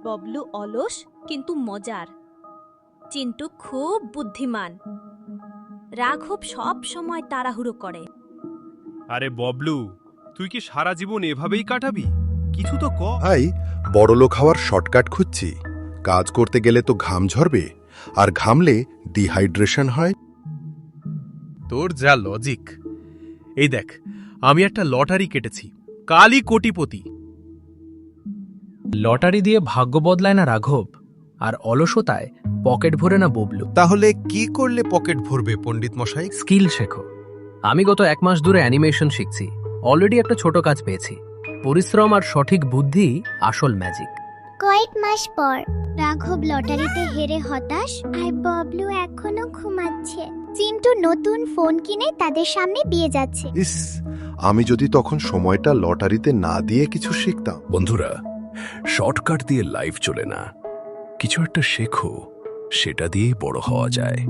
ববলু অলস কিন্তু মজার, চিন্টু খুব বুদ্ধিমান, রাঘব সব সময় তাড়াহুড়ো করে। আরে ববলু, তুই কি সারা জীবন এভাবেই কাটাবি? কিছু তো ক। ভাই, বড়লোক হওয়ার শর্টকাট খুঁজছি। কাজ করতে গেলে তো ঘাম ঝরবে, আর ঘামলে ডিহাইড্রেশন হয়। তোর যা লজিক। এই দেখ, আমি একটা লটারি কেটেছি, কালই কোটিপতি। লটারি দিয়ে ভাগ্য বদলায় না রাঘব, আর অলসতায় পকেট ভরে না ববলু। তাহলে কি করলে পকেট ভরবে পণ্ডিত মশাই? স্কিল শেখো। আমি গত 1 মাস ধরে অ্যানিমেশন শিখছি, অলরেডি একটা ছোট কাজ পেয়েছি। পরিশ্রম আর সঠিক বুদ্ধি আসল ম্যাজিক। কয়েক মাস পর রাঘব লটারিতে হেরে হতাশ, আর ববলু এখনো ঘুমাচ্ছে। চিন্টু নতুন ফোন কিনে তাদের সামনে দিয়ে যাচ্ছে। ইস, আমি যদি তখন সময়টা লটারিতে না দিয়ে কিছু শিখতাম। বন্ধুরা, শর্টকাট দিয়ে লাইফ চলে না, কিছু একটা শেখো, সেটা দিয়েই বড় হওয়া যায়।